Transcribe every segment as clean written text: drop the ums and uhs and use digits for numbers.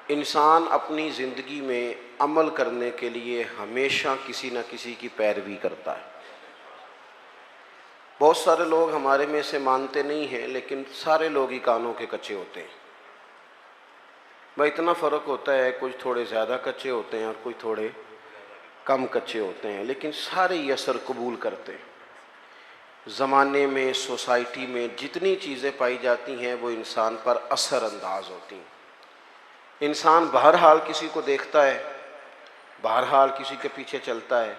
इंसान अपनी ज़िंदगी में अमल करने के लिए हमेशा किसी न किसी की पैरवी करता है। बहुत सारे लोग हमारे में से मानते नहीं हैं, लेकिन सारे लोग ही कानों के कच्चे होते हैं। भाई इतना फ़र्क होता है, कुछ थोड़े ज़्यादा कच्चे होते हैं और कुछ थोड़े कम कच्चे होते हैं, लेकिन सारे ही असर कबूल करते हैं। ज़माने में, सोसाइटी में जितनी चीज़ें पाई जाती हैं वो इंसान पर असर अंदाज होती हैं। इंसान बहरहाल किसी को देखता है, बहरहाल किसी के पीछे चलता है,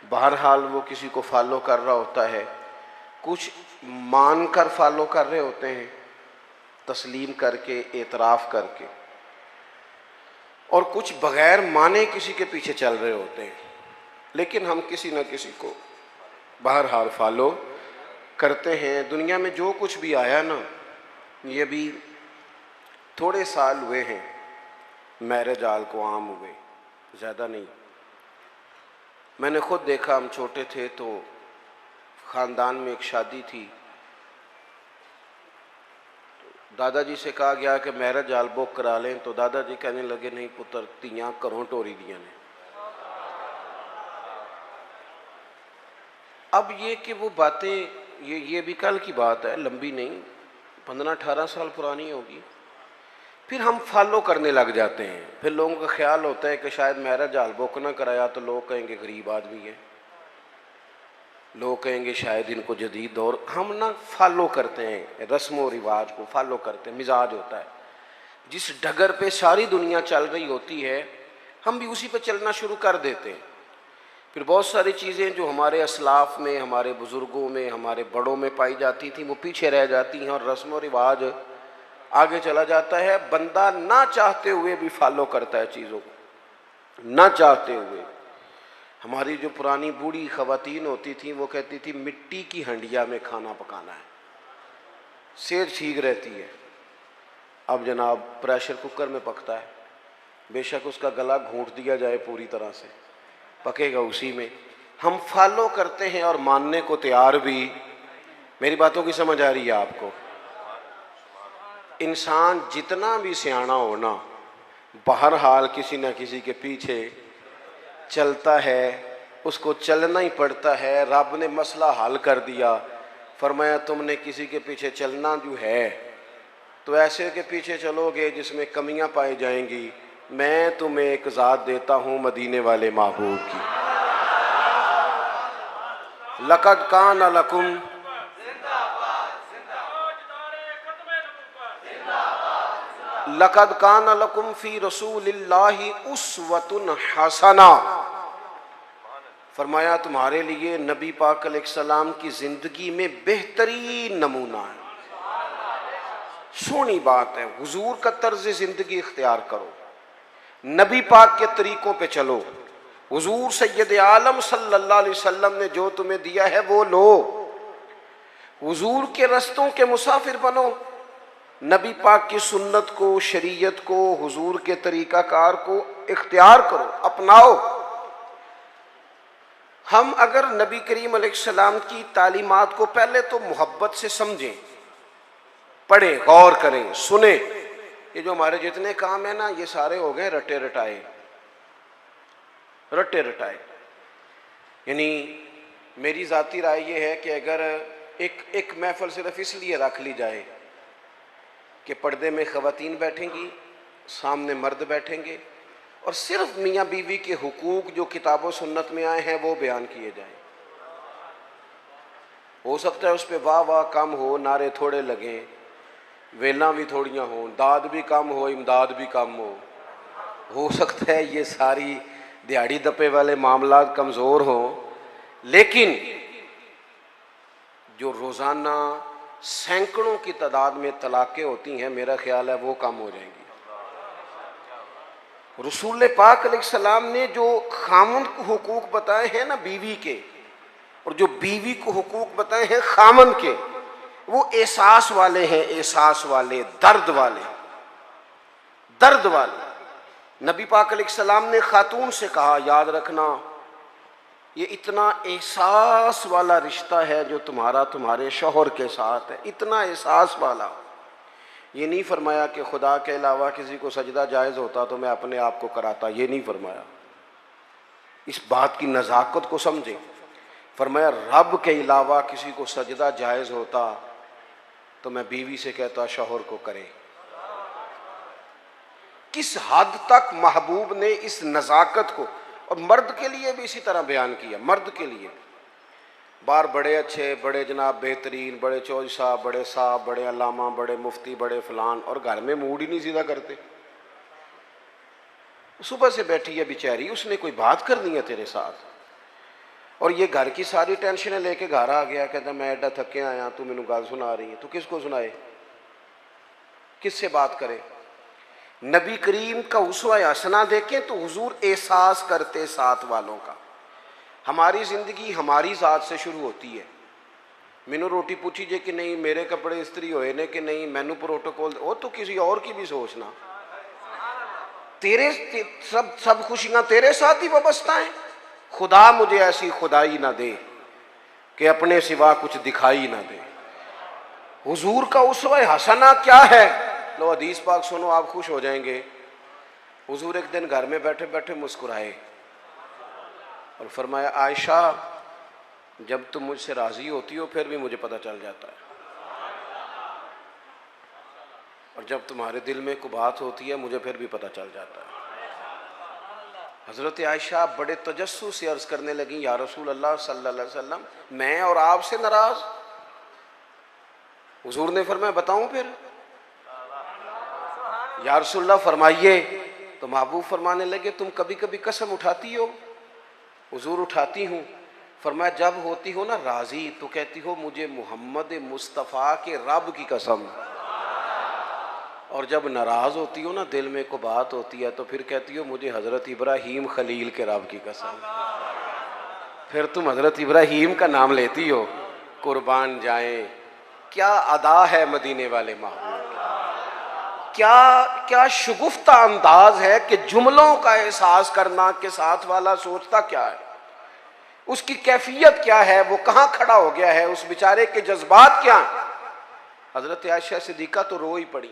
बहरहाल वो किसी को फॉलो कर रहा होता है। कुछ मान कर फॉलो कर रहे होते हैं, तस्लीम करके, एतराफ़ करके, और कुछ बग़ैर माने किसी के पीछे चल रहे होते हैं। लेकिन हम किसी न किसी को बहरहाल फॉलो करते हैं। दुनिया में जो कुछ भी आया ना, ये भी थोड़े साल हुए हैं मैरिज आल को आम हुए, ज़्यादा नहीं। मैंने ख़ुद देखा, हम छोटे थे तो ख़ानदान में एक शादी थी, तो दादाजी से कहा गया कि मैरिज आल बुक करा लें, तो दादाजी कहने लगे नहीं पुत्र, तियां घरों टोरी दियां ने। अब ये कि वो बातें, ये भी कल की बात है, लंबी नहीं, 15-18 साल पुरानी होगी। फिर हम फॉलो करने लग जाते हैं। फिर लोगों का ख्याल होता है कि शायद मैरिज हाल बुक ना कराया तो लोग कहेंगे गरीब आदमी है, लोग कहेंगे शायद इनको जदीद दौर। हम ना फॉलो करते हैं, रस्म व रिवाज को फॉलो करते हैं। मिजाज होता है, जिस डगर पे सारी दुनिया चल रही होती है हम भी उसी पे चलना शुरू कर देते हैं। फिर बहुत सारी चीज़ें जो हमारे असलाफ में, हमारे बुज़ुर्गों में, हमारे बड़ों में पाई जाती थी वो पीछे रह जाती हैं और रस्म व रिवाज आगे चला जाता है। बंदा ना चाहते हुए भी फॉलो करता है चीज़ों को, ना चाहते हुए। हमारी जो पुरानी बूढ़ी ख़वातीन होती थी वो कहती थी मिट्टी की हंडिया में खाना पकाना है, सेहत ठीक रहती है। अब जनाब प्रेशर कुकर में पकता है, बेशक उसका गला घूंट दिया जाए पूरी तरह से, पकेगा उसी में। हम फॉलो करते हैं और मानने को तैयार भी। मेरी बातों की समझ आ रही है आपको? इंसान जितना भी सियाना हो ना, बहरहाल किसी न किसी के पीछे चलता है, उसको चलना ही पड़ता है। रब ने मसला हल कर दिया, फरमाया तुमने किसी के पीछे चलना जो है तो ऐसे के पीछे चलोगे जिसमें कमियां पाई जाएंगी। मैं तुम्हें एक ज़ात देता हूँ मदीने वाले महबूब की। लक़द कान लकुम लक़द कान लकुम फ़ी रसूलिल्लाहि उस्वतुन हसना। फरमाया तुम्हारे लिए नबी पाक अलैहिस्सलाम की ज़िंदगी में बेहतरीन नमूना है। सोनी बात है, हुजूर का तर्ज ज़िंदगी इख्तियार करो, नबी पाक के तरीक़ों पे चलो। हुजूर सैयद आलम सल्लल्लाहु अलैहि वसल्लम ने जो तुम्हें दिया है वो लो। हुजूर के रस्तों के मुसाफिर बनो, नबी पाक की सुन्नत को, शरीयत को, हुजूर के तरीक़ाकार को इख्तियार करो, अपनाओ। हम अगर नबी करीम अलैहिस्सलाम की तालीमात को पहले तो मोहब्बत से समझें, पढ़ें, गौर करें, सुने। ये जो हमारे जितने काम है ना, ये सारे हो गए रटे रटाए, रटे रटाए। यानी मेरी ज़ाती राय ये है कि अगर एक महफिल सिर्फ इसलिए रख ली जाए कि पर्दे में ख़वातीन बैठेंगी, सामने मर्द बैठेंगे और सिर्फ मियाँ बीवी के हुकूक जो किताब व सुन्नत में आए हैं वो बयान किए जाएं। हो सकता है उस पर वाह वाह कम हो, नारे थोड़े लगें, वेला भी थोड़ियाँ हों, दाद भी कम हो, इमदाद भी कम हो सकता है ये सारी दिहाड़ी दपे वाले मामलात कमज़ोर हों, लेकिन जो रोज़ाना सैकड़ों की तादाद में तलाक़ें होती हैं, मेरा ख्याल है वो कम हो जाएंगी। रसूल पाक अलैहिस्सलाम ने जो खामन को हुकूक बताए हैं ना बीवी के, और जो बीवी को हुकूक बताए हैं खामन के, वो एहसास वाले हैं, एहसास वाले, दर्द वाले, दर्द वाले। नबी पाक अलैहिस्सलाम ने खातून से कहा, याद रखना ये इतना एहसास वाला रिश्ता है जो तुम्हारा तुम्हारे शौहर के साथ है, इतना एहसास वाला। ये नहीं फरमाया कि खुदा के अलावा किसी को सजदा जायज़ होता तो मैं अपने आप को कराता, ये नहीं फरमाया। इस बात की नज़ाकत को समझे। फरमाया रब के अलावा किसी को सजदा जायज़ होता तो मैं बीवी से कहता शौहर को करे। किस हद तक महबूब ने इस नज़ाकत को, और मर्द के लिए भी इसी तरह बयान किया। मर्द के लिए बाहर बड़े अच्छे, बड़े जनाब बेहतरीन, बड़े चौधरी साहब, बड़े साहब, बड़े अल्लामा, बड़े मुफ्ती, बड़े फलान, और घर में मूड ही नहीं सीधा करते। सुबह से बैठी है बेचारी, उसने कोई बात करनी है तेरे साथ, और ये घर की सारी टेंशनें लेके घर आ गया, कहता मैं एडा थके आया, तू मैनू गल सुना रही है। तू किसको सुनाए, किससे बात करे? नबी करीम का उसवा हसना देखें तो हुजूर एहसास करते साथ वालों का। हमारी ज़िंदगी हमारी ज़ात से शुरू होती है। मैनू रोटी पूछी जे कि नहीं, मेरे कपड़े इस्त्री होए ने कि नहीं, मैनू प्रोटोकॉल, वो तो किसी और की भी सोचना। तेरे सब खुशियां तेरे साथ ही वाबस्ता हैं। खुदा मुझे ऐसी खुदाई ना दे कि अपने सिवा कुछ दिखाई ना दे। हुजूर का उसवा हसना क्या है? लो हदीस पाक सुनो, आप खुश हो जाएंगे। हुजूर एक दिन घर में बैठे बैठे मुस्कुराए और फरमाया आयशा, जब तुम मुझसे राजी होती हो फिर भी मुझे पता चल जाता है, और जब तुम्हारे दिल में कोई बात होती है मुझे फिर भी पता चल जाता है। हज़रत आयशा बड़े तजस्सुस से अर्ज़ करने लगी, या रसूल अल्लाह सल्लल्लाहु अलैहि वसल्लम, मैं और आपसे नाराज़? हुजूर ने फरमाया बताऊं फिर? या रसूल अल्लाह फरमाइए। तो महबूब फरमाने लगे तुम कभी कभी कसम उठाती हो? हुजूर उठाती हूँ। फरमाया जब होती हो ना राज़ी तो कहती हो मुझे मोहम्मद मुस्तफ़ा के रब की कसम, और जब नाराज़ होती हो ना, दिल में को बात होती है, तो फिर कहती हो मुझे हज़रत इब्राहीम खलील के रब की कसम। फिर तुम हज़रत इब्राहीम का नाम लेती हो। कुर्बान जाए, क्या अदा है मदीने वाले महबूब, क्या क्या शुगुफ्ता अंदाज है कि जुमलों का एहसास करना के साथ वाला सोचता क्या है, उसकी कैफियत क्या है, वो कहाँ खड़ा हो गया है, उस बेचारे के जज्बात क्या हैं। हज़रत आयशा सिद्दीक़ा तो रो ही पड़ी,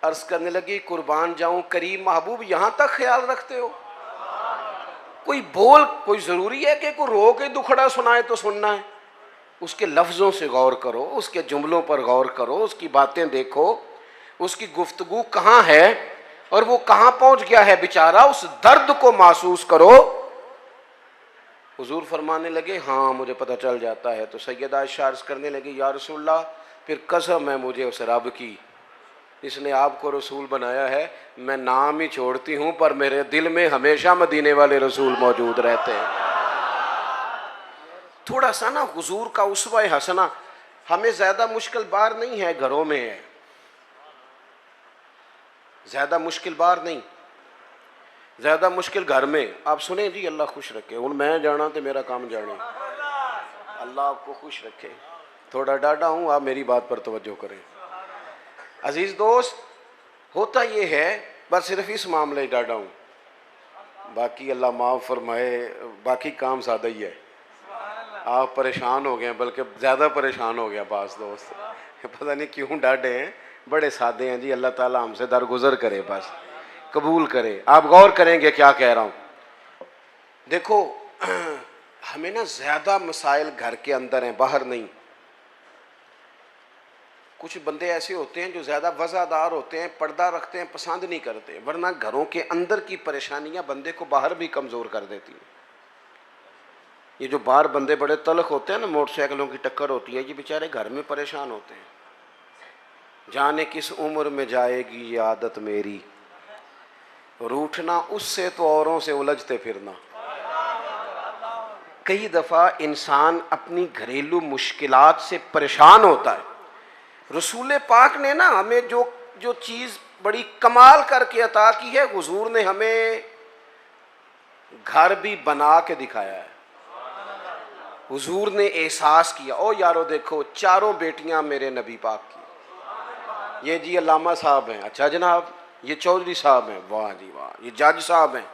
अर्ज करने लगी कुर्बान जाऊं करीम महबूब, यहां तक ख्याल रखते हो? कोई बोल, कोई जरूरी है कि कोई रो के दुखड़ा सुनाए तो सुनना है? उसके लफ्जों से गौर करो, उसके जुमलों पर गौर करो, उसकी बातें देखो, उसकी गुफ्तगू कहाँ है और वो कहाँ पहुंच गया है बेचारा, उस दर्द को महसूस करो। हुजूर फरमाने लगे हाँ मुझे पता चल जाता है। तो सैयदा आयशा अर्ज़ करने लगी या रसूलल्लाह, फिर कसम है मुझे उस रब की इसने आपको रसूल बनाया है, मैं नाम ही छोड़ती हूँ पर मेरे दिल में हमेशा मदीने वाले रसूल मौजूद रहते हैं। थोड़ा सा ना हुजूर का उसवा हसना, हमें ज़्यादा मुश्किल बार नहीं है, घरों में है, ज़्यादा मुश्किल बार नहीं, ज़्यादा मुश्किल घर में। आप सुने जी, अल्लाह खुश रखे, हूँ मैं जाना तो मेरा काम जाने, अल्लाह आपको खुश रखे। थोड़ा डाटा हूँ, आप मेरी बात पर तवज्जो करें। अजीज़ दोस्त, होता ये है, बस सिर्फ इस मामले डाटा हूँ, बाकी अल्लाह माफ़ फरमाए, बाकी काम सादा ही है। आप परेशान हो गए, बल्कि ज़्यादा परेशान हो गया बास दोस्त, पता नहीं क्यों डांटे हैं, बड़े सादे हैं जी। अल्लाह ताला हमसे दरगुजर करे, बस कबूल करे। आप गौर करेंगे क्या कह रहा हूँ। देखो हमें ना ज़्यादा मसाइल घर के अंदर हैं, बाहर नहीं। कुछ बंदे ऐसे होते हैं जो ज़्यादा वज़ादार होते हैं, पर्दा रखते हैं, पसंद नहीं करते, वरना घरों के अंदर की परेशानियां बंदे को बाहर भी कमज़ोर कर देती हैं। ये जो बाहर बंदे बड़े तलख होते हैं ना, मोटरसाइकिलों की टक्कर होती है, ये बेचारे घर में परेशान होते हैं। जाने किस उम्र में जाएगी ये आदत मेरी, रूठना उससे तो औरों से उलझते फिरना। कई दफ़ा इंसान अपनी घरेलू मुश्किलात से परेशान होता है। रसूल पाक ने ना हमें जो जो चीज़ बड़ी कमाल करके अता की है, हुजूर ने हमें घर भी बना के दिखाया है। हुजूर ने एहसास किया, ओ यारो देखो चारों बेटियां मेरे नबी पाक की, ये जी अल्लामा साहब हैं, अच्छा जनाब, ये चौधरी साहब हैं, वाह जी वाह, ये जज साहब हैं,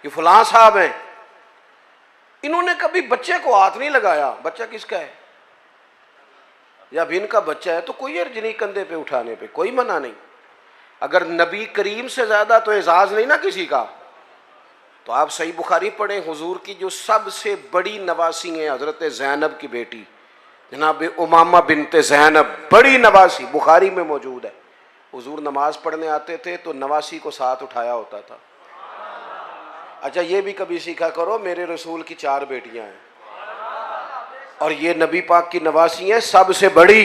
ये फलां साहब हैं। इन्होंने कभी बच्चे को हाथ नहीं लगाया। बच्चा किसका है? या भिन का बच्चा है तो कोई अर्ज नहीं कंधे पे उठाने पे, कोई मना नहीं। अगर नबी करीम से ज़्यादा तो एजाज़ नहीं ना किसी का। तो आप सही बुखारी पढ़े, हुजूर की जो सबसे बड़ी नवासी है हज़रत ज़ैनब की बेटी जनाब उमामा बिनते ज़ैनब, बड़ी नवासी, बुखारी में मौजूद है। हुजूर नमाज पढ़ने आते थे तो नवासी को साथ उठाया होता था। अच्छा ये भी कभी सीखा करो, मेरे रसूल की 4 बेटियां हैं और ये नबी पाक की नवासी हैं सबसे बड़ी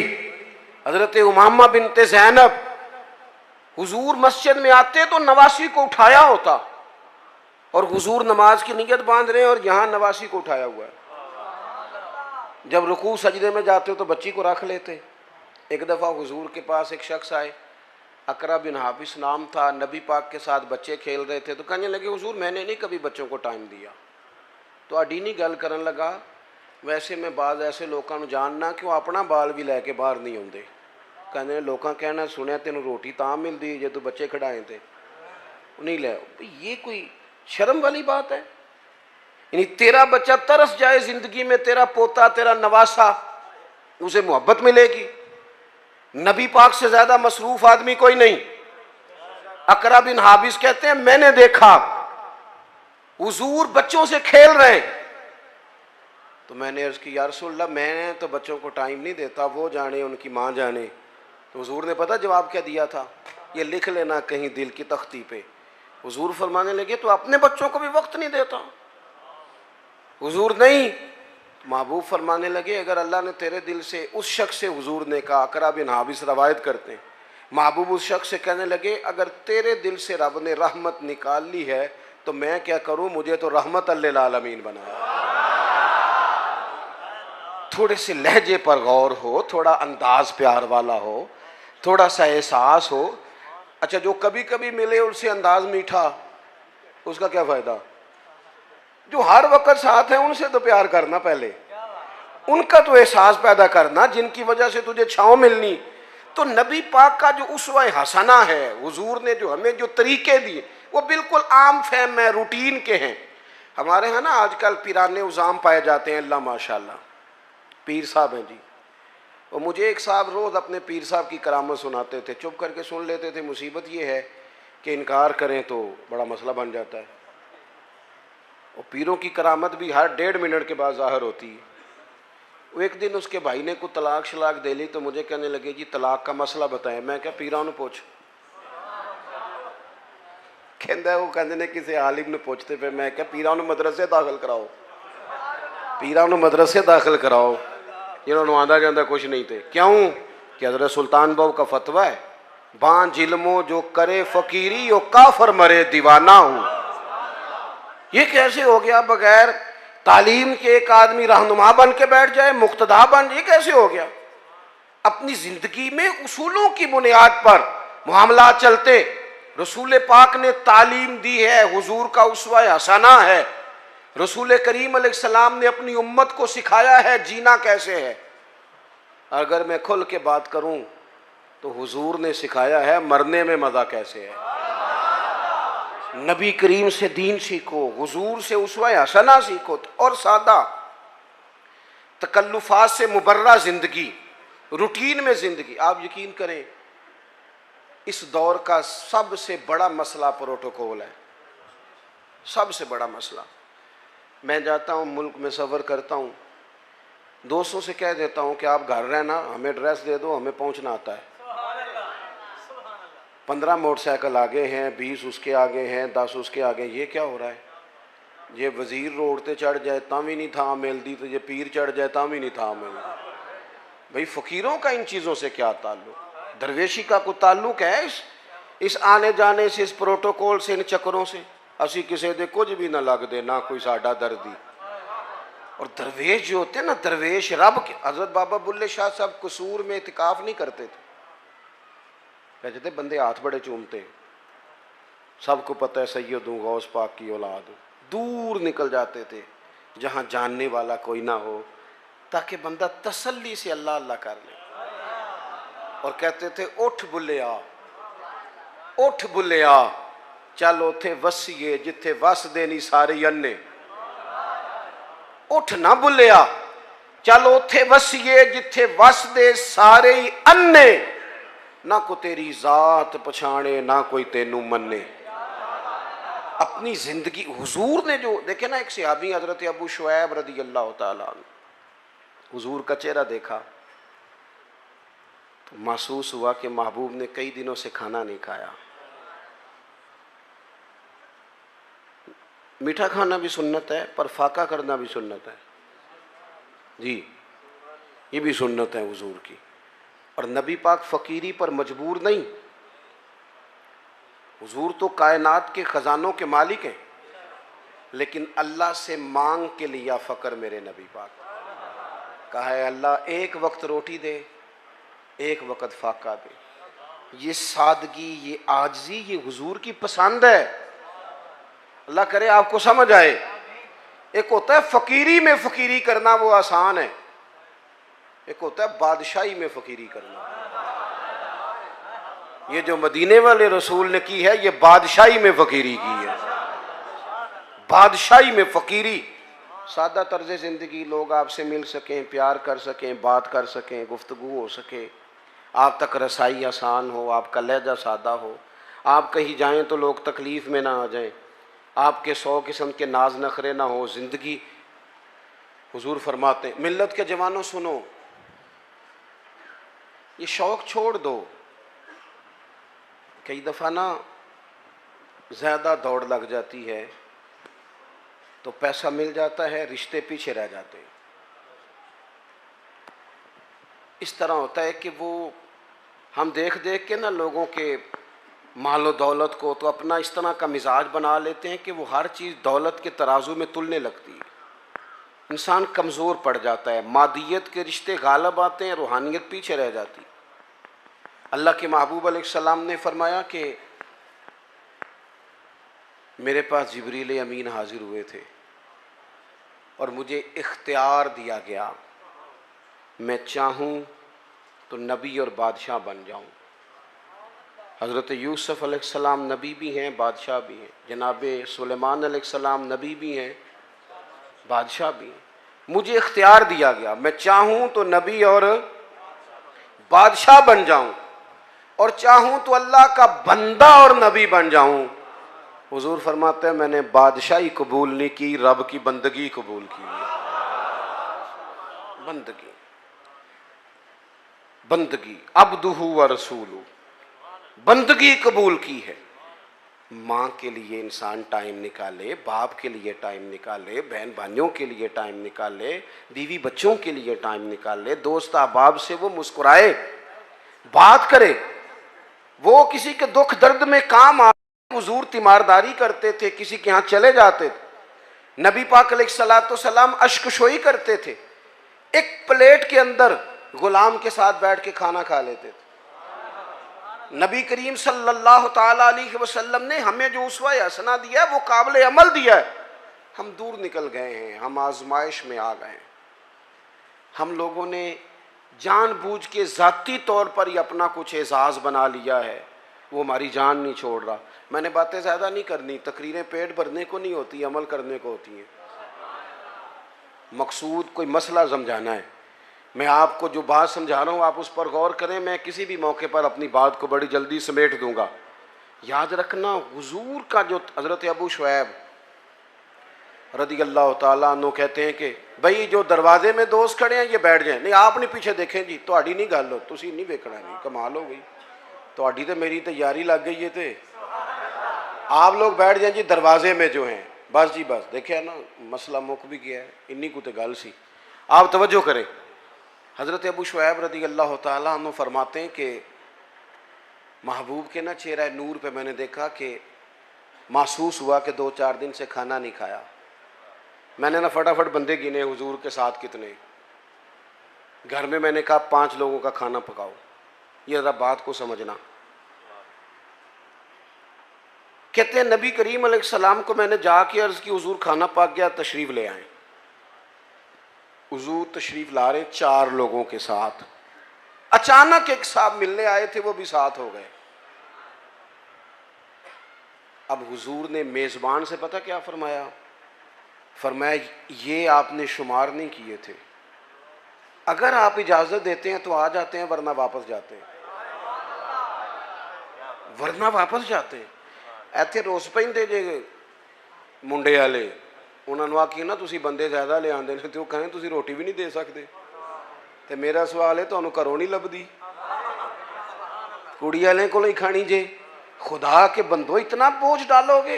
हज़रत उमामा बिनते ज़ैनब। हुजूर मस्जिद में आते तो नवासी को उठाया होता, और हुजूर नमाज की नियत बांध रहे हैं और यहाँ नवासी को उठाया हुआ है। जब रुकू सजदे में जाते हो तो बच्ची को रख लेते। एक दफ़ा हुजूर के पास एक शख्स आए, अकरा बिन हाफिस नाम था, नबी पाक के साथ बच्चे खेल रहे थे। तो कहने लगे हुजूर मैंने नहीं कभी बच्चों को टाइम दिया। तो अडीनी गल करन लगा, वैसे मैं बाज़ ऐसे लोगों को जानना कि वो अपना बाल भी लैके बाहर नहीं आते। कहने लोगों कहना सुनिया तेन रोटी तां मिलती जे तू बच्चे खिडाए थे नहीं ले। ये कोई शर्म वाली बात है? यानी तेरा बच्चा तरस जाए जिंदगी में, तेरा पोता तेरा नवासा, उसे मोहब्बत मिलेगी। नबी पाक से ज्यादा मसरूफ आदमी कोई नहीं। अकरा बिन हाबिस कहते हैं मैंने देखा हुजूर बच्चों से खेल रहे हैं, तो मैंने अर्ज की या रसूलल्लाह मैं तो बच्चों को टाइम नहीं देता, वो जाने उनकी माँ जाने। तो हुजूर ने पता जवाब क्या दिया था? ये लिख लेना कहीं दिल की तख्ती पे। हुजूर फरमाने लगे तो अपने बच्चों को भी वक्त नहीं देता? हुजूर नहीं। महबूब फरमाने लगे अगर अल्लाह ने तेरे दिल से, उस शख्स से हुजूर ने कहा, अकरा बिन हाबिस रवायत करते हैं, महबूब उस शख्स से कहने लगे अगर तेरे दिल से रब ने रहमत निकाल ली है तो मैं क्या करूं, मुझे तो रहमत अल्लिल आलमीन बनाया। थोड़े से लहजे पर गौर हो, थोड़ा अंदाज प्यार वाला हो, थोड़ा सा एहसास हो। अच्छा जो कभी कभी मिले उससे अंदाज मीठा, उसका क्या फायदा? जो हर वक्त साथ है उनसे तो प्यार करना, पहले उनका तो एहसास पैदा करना जिनकी वजह से तुझे छांव मिलनी। तो नबी पाक का जो उस्वा हसना है, हुजूर ने जो हमें जो तरीके दिए वो बिल्कुल आम फहम है, रूटीन के हैं। हमारे यहाँ ना आजकल पीराने उजाम पाए जाते हैं, अल्लाह माशाल्लाह पीर साहब हैं जी। और मुझे एक साहब रोज़ अपने पीर साहब की करामत सुनाते थे, चुप करके सुन लेते थे। मुसीबत ये है कि इनकार करें तो बड़ा मसला बन जाता है। और पीरों की करामत भी हर 1.5 मिनट के बाद ज़ाहिर होती है। वो एक दिन उसके भाई ने को तलाक शलाक दे ली तो मुझे कहने लगे जी तलाक का मसला बताएं। मैं क्या पीरा ने पूछ, कहता वो कहते ने किसी आलिम ने पूछते पे। मैं क्या पीरा ने मदरसे दाखिल कराओ, पीरा ने मदरसे दाखिल कराओ, जिन्होंने आंदा जाता कुछ नहीं थे। क्यों कि हज़रत सुल्तान बाबू का फतवा है, बां जिल्मो जो करे फकीरी यो काफर मरे दीवाना हूँ। ये कैसे हो गया? बगैर तालीम के एक आदमी रहनुमा बन के बैठ जाए, मुक्तदा बन, ये कैसे हो गया? अपनी जिंदगी में उसूलों की बुनियाद पर मामला चलते। रसूल पाक ने तालीम दी है, हुजूर का उस्वा हसना है। रसूल करीम अलैहिस्सलाम ने अपनी उम्मत को सिखाया है जीना कैसे है। अगर मैं खुल के बात करूं तो हुजूर ने सिखाया है मरने में मज़ा कैसे है। नबी करीम से दीन सीखो, हुजूर से उस्वा हसना सीखो और सादा तकल्लुफात से मुबर्रा ज़िंदगी, रूटीन में ज़िंदगी। आप यकीन करें इस दौर का सबसे बड़ा मसला प्रोटोकॉल है, सबसे बड़ा मसला। मैं जाता हूँ मुल्क में सफ़र करता हूँ, दोस्तों से कह देता हूँ कि आप घर रहना, हमें एड्रेस दे दो, हमें पहुँचना आता है। 15 मोटरसाइकिल आगे हैं, 20 उसके आगे हैं, 10 उसके आगे। ये क्या हो रहा है? ये वज़ीर रोड ते चढ़ जाए ता भी नहीं था मिलती, तो ये पीर चढ़ जाए ता भी नहीं था मिलती। भाई फ़कीरों का इन चीज़ों से क्या ताल्लुक़? दरवेशी का कोई ताल्लुक़ है इस आने जाने से, इस प्रोटोकॉल से, इन चक्करों से? असी किसी दे कुछ भी ना लगते, ना कोई साडा दर्दी। और दरवेश जो होते हैं ना, दरवेश रब के, हज़रत बाबा बुल्ले शाह साहब कसूर में इतिकाफ़ नहीं करते थे। कहते थे बंदे हाथ बड़े चूमते, सबको पता है सैयद गौस पाक की औलाद, दूर निकल जाते थे जहाँ जानने वाला कोई ना हो, ताकि बंदा तसल्ली से अल्लाह अल्लाह कर ले। और कहते थे उठ बुल्लिया, उठ बुल्लिया, चल उथे वसीए जिथे वसदे नहीं सारे अन्ने। उठ ना बुल्लिया, चल उथे वसीए जिथे वसदे सारे ही अन्ने, ना को तेरी जात पछाणे ना कोई तेनू मन्ने। अपनी जिंदगी हुजूर ने जो देखे ना, एक सहाबी हजरत अबू शुएब रदी अल्लाह तआला अन्हु, हुजूर का चेहरा देखा तो महसूस हुआ कि महबूब ने कई दिनों से खाना नहीं खाया। मीठा खाना भी सुन्नत है, पर फाका करना भी सुन्नत है जी, ये भी सुन्नत है हुजूर की। और नबी पाक फ़कीरी पर मजबूर नहीं, हुजूर तो कायनात के ख़जानों के मालिक हैं, लेकिन अल्लाह से मांग के लिया फ़क्र मेरे नबी पाक। कहा है अल्लाह एक वक्त रोटी दे, एक वक्त फाका दे। ये सादगी, ये आजिज़ी, ये हुजूर की पसंद है। अल्लाह करे आपको समझ आए। एक होता है फ़कीरी में फ़कीरी करना, वो आसान है। एक होता है बादशाही में फ़कीरी करना। ये जो मदीने वाले रसूल ने की है, ये बादशाही में फ़कीरी की है। बादशाही में फ़कीरी, सादा तर्ज ज़िंदगी, लोग आपसे मिल सकें, प्यार कर सकें, बात कर सकें, गुफ्तगू हो सके, आप तक रसाई आसान हो, आपका लहजा सादा हो, आप कहीं जाएं तो लोग तकलीफ़ में ना आ जाएं, आपके 100 किस्म के नाज नखरे ना हो ज़िंदगी। हुजूर फरमाते हैं मिल्लत के जवानों सुनो, ये शौक़ छोड़ दो। कई दफ़ा ना ज़्यादा दौड़ लग जाती है तो पैसा मिल जाता है, रिश्ते पीछे रह जाते हैं। इस तरह होता है कि वो हम देख देख के ना लोगों के मालो दौलत को तो अपना इस तरह का मिजाज बना लेते हैं कि वो हर चीज़ दौलत के तराजू में तुलने लगती है। इंसान कमज़ोर पड़ जाता है, मादियत के रिश्ते गालब आते हैं, रूहानियत पीछे रह जाती है। अल्लाह के महबूब अलैहिस्सलाम ने फरमाया कि मेरे पास जिब्रील अमीन हाजिर हुए थे और मुझे इख्तियार दिया गया, मैं चाहूँ तो नबी और बादशाह बन जाऊँ। हज़रत यूसुफ़ अलैहिस्सलाम नबी भी हैं, बादशाह भी हैं। जनाब सुलेमान अलैहिस्सलाम नबी भी हैं, बादशाह भी हैं। मुझे इख्तियार दिया गया, मैं चाहूँ तो नबी और बादशाह बन जाऊँ, और चाहूँ तो अल्लाह का बंदा और नबी बन जाऊँ। हुजूर फरमाते हैं मैंने बादशाही कबूल नहीं की, रब की बंदगी कबूल की है। बंदगी, बंदगी, अब्दुहु व रसूलु, बंदगी कबूल की है। माँ के लिए इंसान टाइम निकाले, बाप के लिए टाइम निकाले, बहन भाइयों के लिए टाइम निकाले, बीवी बच्चों के लिए टाइम निकाले, दोस्त अहबाब से वो मुस्कुराए, बात करे, वो किसी के दुख दर्द में काम आ। हुजूर तीमारदारी करते थे, किसी के यहाँ चले जाते थे, नबी पाक अलैहिस्सलाम अश्कशोई करते थे, एक प्लेट के अंदर गुलाम के साथ बैठ के खाना खा लेते थे। नबी करीम सल्लल्लाहु ताला अलैहि वसल्लम ने हमें जो उसवा हसना दिया है, वो काबिल अमल दिया है। हम दूर निकल गए हैं, हम आजमाइश में आ गए हैं। हम लोगों ने जानबूझ के ज़ाती तौर पर ही अपना कुछ एजाज़ बना लिया है, वो हमारी जान नहीं छोड़ रहा। मैंने बातें ज़्यादा नहीं करनी, तकरीरें पेट भरने को नहीं होती, अमल करने को होती हैं। मकसूद कोई मसला समझाना है। मैं आपको जो बात समझा रहा हूँ आप उस पर गौर करें। मैं किसी भी मौके पर अपनी बात को बड़ी जल्दी समेट दूंगा। याद रखना, हुजूर का जो हज़रत अबू शुएब रदी अल्लाह ताला अन्हु कहते हैं कि भाई जो दरवाजे में दोस्त खड़े हैं ये बैठ जाएं। नहीं आप नहीं पीछे देखें जी, तो नहीं गल हो, तुसी नहीं वेखना, नहीं कमाल हो गई, तो मेरी तो यारी लग गई है। तो आप लोग बैठ जाएं जी दरवाजे में जो हैं, बस जी बस, देखे ना मसला मुक भी गया है, इन्नी को तो गल सी। आप तवज्जो करें। हज़रत अबू शुएब रदी अल्लाह ताला अन्हु फरमाते हैं कि महबूब के ना चेहरा नूर पे मैंने देखा कि महसूस हुआ कि 2-4 दिन से खाना नहीं खाया। मैंने ना फटाफट बंदे गिने हुजूर के साथ कितने, घर में मैंने कहा 5 लोगों का खाना पकाओ। ये ज़रा बात को समझना। कहते हैं नबी करीम अलैहिस्सलाम को मैंने जाके अर्ज़ की हुजूर खाना पक गया, तशरीफ़ ले आए। हुजूर तशरीफ़ ला रहे 4 लोगों के साथ। अचानक एक साहब मिलने आए थे, वो भी साथ हो गए। अब हुजूर ने मेज़बान से पता क्या फरमाया? फरमाया ये आपने शुमार नहीं किए थे, अगर आप इजाज़त देते हैं तो आ जाते हैं, वरना वापस जाते हैं, वरना वापस जाते हैं। ਇੱਥੇ ਰੋਸ ਪੈਂਦੇ ਜੇ ਮੁੰਡੇ ਵਾਲੇ, ਉਹਨਾਂ ਨੂੰ ਆਖੀ ਨਾ ਤੁਸੀਂ ਬੰਦੇ ਜ਼ਿਆਦਾ ਲਿਆਉਂਦੇ ਨੇ ਤੇ ਉਹ ਕਹਿੰਦੇ ਤੁਸੀਂ ਰੋਟੀ ਵੀ ਨਹੀਂ ਦੇ ਸਕਦੇ। ਤੇ ਮੇਰਾ ਸਵਾਲ ਹੈ, ਤੁਹਾਨੂੰ ਘਰੋਂ ਨਹੀਂ ਲੱਭਦੀ, कुड़ी वाले को ही खानी जे। खुदा के बंदो, इतना बोझ डालोगे?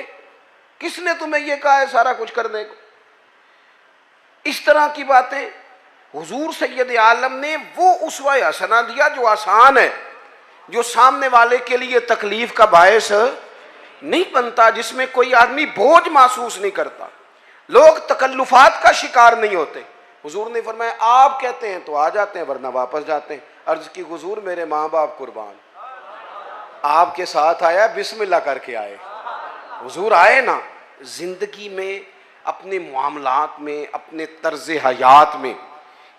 किसने तुम्हें ये कहा है सारा कुछ करने को? इस तरह की बातें हुजूर सैयद आलम ने वो उसवा हसना दिया जो आसान है, जो सामने वाले के लिए तकलीफ का बायस नहीं बनता, जिसमें कोई आदमी बोझ महसूस नहीं करता, लोग तकल्लुफात का शिकार नहीं होते। हुजूर ने फरमाया आप कहते हैं तो आ जाते हैं, वरना वापस जाते हैं। अर्ज की हुजूर मेरे माँ बाप कुर्बान, आपके साथ आया, बिस्मिल्लाह करके आए। हुजूर आए ना, जिंदगी में, अपने मामलात में, अपने तर्ज हयात में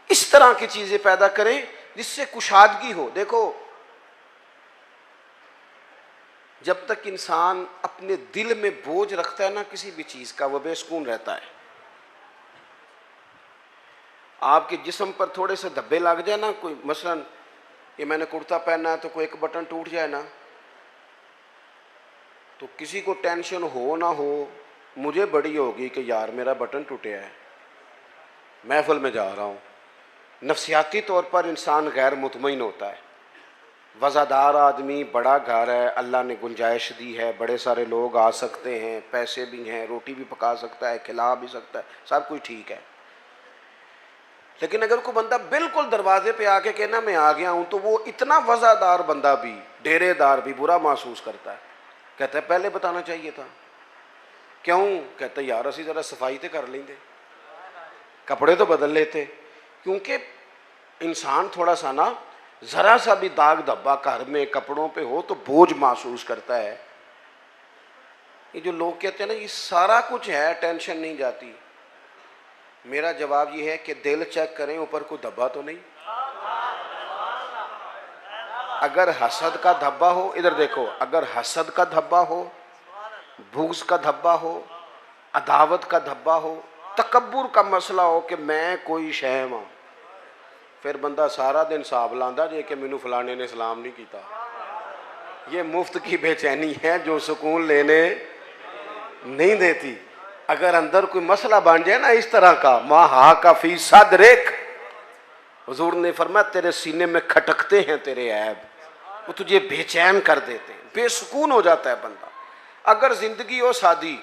इस तरह की चीजें पैदा करें जिससे कुशादगी हो। देखो, जब तक इंसान अपने दिल में बोझ रखता है ना किसी भी चीज का, वह बेसुकून रहता है। आपके जिस्म पर थोड़े से धब्बे लग जाए ना, कोई मसलन ये मैंने कुर्ता पहना है तो कोई एक बटन टूट जाए ना, तो किसी को टेंशन हो ना हो, मुझे बड़ी होगी कि यार मेरा बटन टूटा है, महफिल में जा रहा हूँ। नफ्सियाती तौर पर इंसान गैर मुतमईन होता है। वज़ादार आदमी, बड़ा घर है, अल्लाह ने गुंजाइश दी है, बड़े सारे लोग आ सकते हैं, पैसे भी हैं, रोटी भी पका सकता है, खिला भी सकता है, सब कुछ ठीक है। लेकिन अगर कोई बंदा बिल्कुल दरवाजे पे आके कहना मैं आ गया हूँ, तो वो इतना वज़ादार बंदा भी, डेरेदार भी बुरा महसूस करता है। कहता है पहले बताना चाहिए था। क्यों? कहता है यार असी ज़रा सफाई तो कर लेंगे, कपड़े तो बदल लेते। क्योंकि इंसान थोड़ा सा ना, ज़रा सा भी दाग धब्बा घर में कपड़ों पे हो तो बोझ महसूस करता है। ये जो लोग कहते हैं ना ये सारा कुछ है, टेंशन नहीं जाती, मेरा जवाब ये है कि दिल चेक करें, ऊपर कोई धब्बा तो नहीं। अगर हसद का धब्बा हो, इधर देखो, अगर हसद का धब्बा हो, भूख का धब्बा हो, अदावत का धब्बा हो, तकब्बुर का मसला हो कि मैं कोई शह हाँ, फिर बंदा सारा दिन हिसाब लांदा जे कि मैनू फलाने ने सलाम नहीं किया। ये मुफ्त की बेचैनी है जो सुकून लेने नहीं देती। अगर अंदर कोई मसला बन जाए ना इस तरह का, माँ हा का फी सदरिक, हुजूर ने फरमाया तेरे सीने में खटकते हैं तेरे ऐब, वो तुझे बेचैन कर देते हैं, बेसुकून हो जाता है बंदा। अगर जिंदगी हो सादी,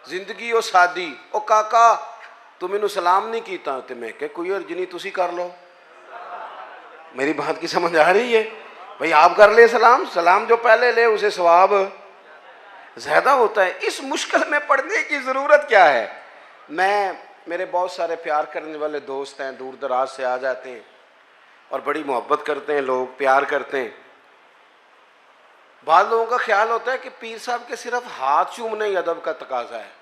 जिंदगी हो सादी, ओ काका तू मैनू सलाम नहीं किया, तो मैं क्या कोई अर्ज नहीं, तुसी कर लो। मेरी बात की समझ आ रही है? भाई आप कर ले सलाम, सलाम जो पहले ले उसे सवाब ज्यादा होता है। इस मुश्किल में पड़ने की जरूरत क्या है? मेरे बहुत सारे प्यार करने वाले दोस्त हैं, दूर दराज से आ जाते हैं और बड़ी मोहब्बत करते हैं, लोग प्यार करते हैं। बाद लोगों का ख्याल होता है कि पीर साहब के सिर्फ हाथ चूमने ही अदब का तकाजा है।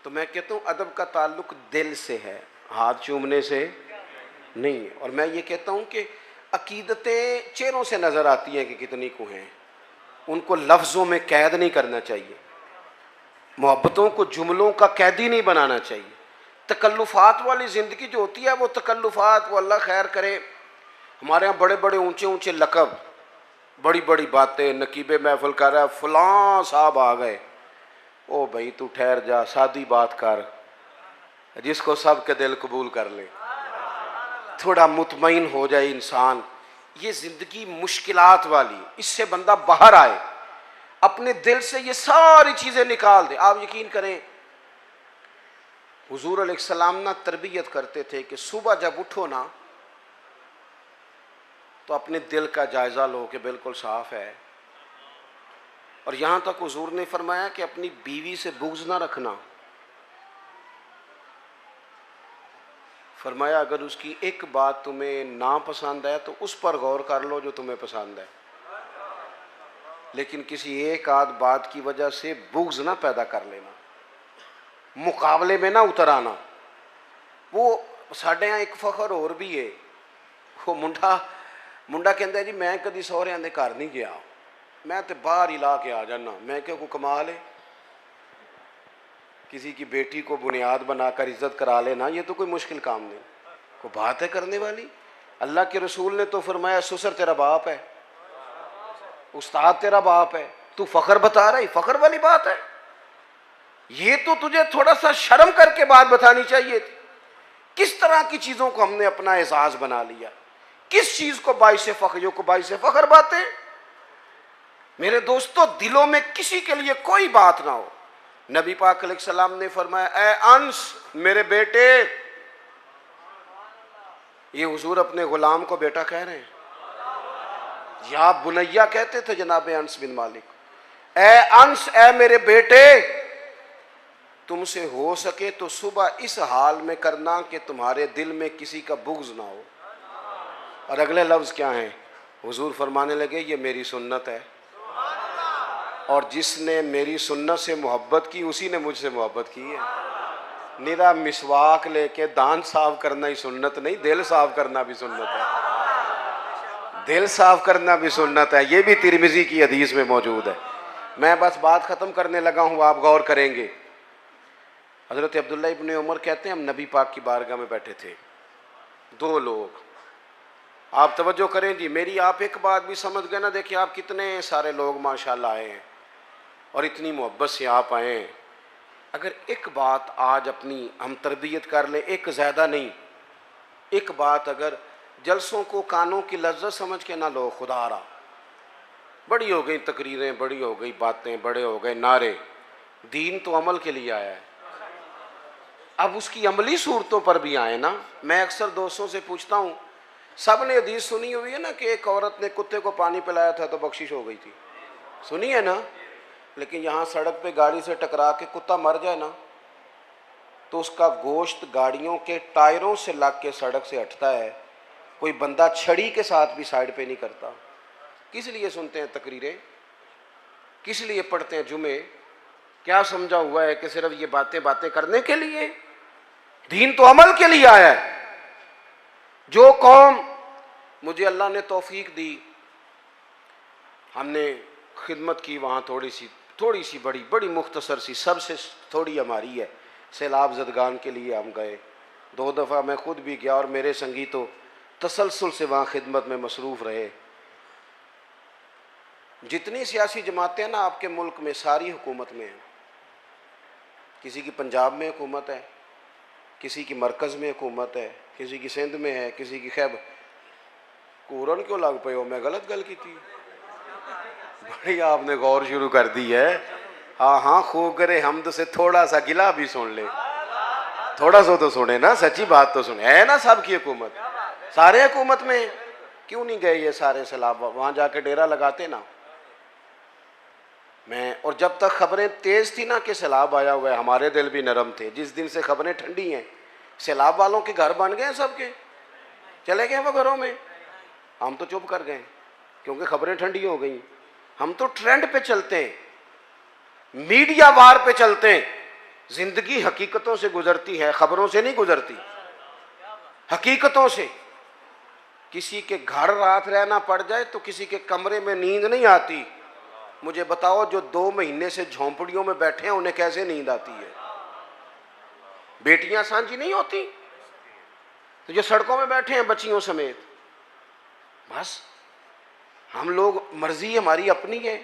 तो मैं कहता हूँ अदब का ताल्लुक दिल से है, हाथ चूमने से नहीं है। और मैं ये कहता हूँ कि अकीदतें चेहरों से नज़र आती हैं कि कितनी को हैं, उनको लफ्ज़ों में कैद नहीं करना चाहिए, मोहब्बतों को जुमलों का कैदी नहीं बनाना चाहिए। तकल्लुफ़ात वाली ज़िंदगी जो होती है वो तकल्लुफ़ात, वो अल्लाह खैर करे। हमारे यहाँ बड़े बड़े ऊंचे ऊंचे लकब, बड़ी बड़ी बातें, नकीबे महफिल कर रहा है, फलां साहब आ गए। ओ भाई तू ठहर जा, सादी बात कर, जिसको सब के दिल कबूल कर ले, थोड़ा मुतमईन हो जाए इंसान। ये ज़िंदगी मुश्किलात वाली, इससे बंदा बाहर आए, अपने दिल से ये सारी चीज़ें निकाल दे। आप यकीन करें हुजूर अलैहिस्सलाम ना तरबियत करते थे कि सुबह जब उठो ना तो अपने दिल का जायज़ा लो कि बिल्कुल साफ़ है। और यहाँ तक हुजूर ने फरमाया कि अपनी बीवी से बुग़्ज़ ना रखना। फरमाया अगर उसकी एक बात तुम्हें ना पसंद है तो उस पर गौर कर लो जो तुम्हें पसंद है, लेकिन किसी एक आध बात की वजह से बुग़्ज़ ना पैदा कर लेना, मुकाबले में ना उतर आना। वो साढ़े यहाँ एक फ़ख्र और भी है, वो मुंडा कहता है जी मैं कभी सहुरियां दे घर नहीं गया, मैं तो बाहर ही ला के आ जाना। मैं क्या कोई कमाल है, किसी की बेटी को बुनियाद बनाकर इज्जत करा लेना, ये तो कोई मुश्किल काम नहीं। वो बात है करने वाली। अल्लाह के रसूल ने तो फरमाया ससुर तेरा बाप है, उस्ताद तेरा बाप है, तू फख्र बता रहा है, फख्र वाली बात है। ये तो तुझे थोड़ा सा शर्म करके बात बतानी चाहिए थी। किस तरह की चीजों को हमने अपना एजाज बना लिया, किस चीज को बाइसे फख्र को बाइसे फख्र बातें। मेरे दोस्तों, दिलों में किसी के लिए कोई बात ना हो। नबी पाक अलैहिस्सलाम ने फरमाया ए अंस मेरे बेटे, ये हुजूर अपने गुलाम को बेटा कह रहे हैं, या बुनैया कहते थे जनाब अंस बिन मालिक। ए अंस, ए मेरे बेटे, तुमसे हो सके तो सुबह इस हाल में करना कि तुम्हारे दिल में किसी का बुग़्ज़ ना हो। और अगले लफ्ज़ क्या हैं? हुजूर फरमाने लगे ये मेरी सुन्नत है, और जिसने मेरी सुन्नत से मोहब्बत की उसी ने मुझसे मोहब्बत की है। निरा मिसवाक लेके दांत साफ करना ही सुन्नत नहीं, दिल साफ करना भी सुन्नत है। दिल साफ करना भी सुन्नत है। ये भी तिरमिज़ी की हदीस में मौजूद है। मैं बस बात ख़त्म करने लगा हूँ, आप गौर करेंगे। हज़रत अब्दुल्ला इब्न उमर कहते हैं हम नबी पाक की बारगाह में बैठे थे, दो लोग। आप तवज्जो करें जी, मेरी आप एक बात भी समझ गए ना। देखिए आप कितने सारे लोग माशाल्लाह आए हैं और इतनी मोहब्बत से आप आए हैं। अगर एक बात आज अपनी हम तरबियत कर लें, एक ज़्यादा नहीं, एक बात अगर जलसों को कानों की लज्जत समझ के ना लो, खुदा रहा, बड़ी हो गई तकरीरें, बड़ी हो गई बातें, बड़े हो गए नारे। दीन तो अमल के लिए आया है, अब उसकी अमली सूरतों पर भी आए ना। मैं अक्सर दोस्तों से पूछता हूँ, सब ने हदीस सुनी हुई है ना कि एक औरत ने कुत्ते को पानी पिलाया था तो बख्शिश हो गई थी, सुनी है ना। लेकिन यहाँ सड़क पे गाड़ी से टकरा के कुत्ता मर जाए ना, तो उसका गोश्त गाड़ियों के टायरों से लग के सड़क से हटता है। कोई बंदा छड़ी के साथ भी साइड पे नहीं करता। किस लिए सुनते हैं तकरीरें, किस लिए पढ़ते हैं जुमे? क्या समझा हुआ है कि सिर्फ ये बातें बातें करने के लिए? दीन तो अमल के लिए आया है। जो कौम, मुझे अल्लाह ने तौफीक दी, हमने खिदमत की वहाँ थोड़ी सी बड़ी बड़ी मुख्तसर सी, सबसे थोड़ी हमारी है। सैलाब ज़दगान के लिए हम गए, 2 दफ़ा मैं खुद भी गया और मेरे संगी तो तसलसल से वहाँ खिदमत में मसरूफ़ रहे। जितनी सियासी जमातें ना आपके मुल्क में, सारी हुकूमत में हैं। किसी की पंजाब में हुकूमत है, किसी की मरकज़ में हुकूमत है, किसी की सिंध में है, किसी की खैबर। कूरन क्यों लग पे हो? मैं गलत गल की थी? बड़ी आपने गौर शुरू कर दी है। हाँ हाँ, खूब करे हमद से थोड़ा सा गिला भी सुन ले, थोड़ा सा तो सुने ना, सच्ची बात तो सुने। है ना सबकी हुकूमत, सारे हुकूमत में। क्यों नहीं गए ये सारे सैलाब? वहाँ जाके डेरा लगाते ना। मैं और जब तक खबरें तेज़ थी ना कि सैलाब आया हुआ है, हमारे दिल भी नरम थे। जिस दिन से खबरें ठंडी हैं, सैलाब वालों के घर बन गए, सबके चले गए वो घरों में, हम तो चुप कर गए क्योंकि खबरें ठंडी हो गई। हम तो ट्रेंड पे चलते हैं, मीडिया वार पे चलते हैं। जिंदगी हकीकतों से गुजरती है, खबरों से नहीं गुजरती, हकीकतों से। किसी के घर रात रहना पड़ जाए तो किसी के कमरे में नींद नहीं आती। मुझे बताओ, जो 2 महीने से झोंपड़ियों में बैठे हैं उन्हें कैसे नींद आती है? बेटियां सांझी नहीं होती, तो जो सड़कों में बैठे हैं बच्चियों समेत। बस हम लोग, मर्जी हमारी अपनी है,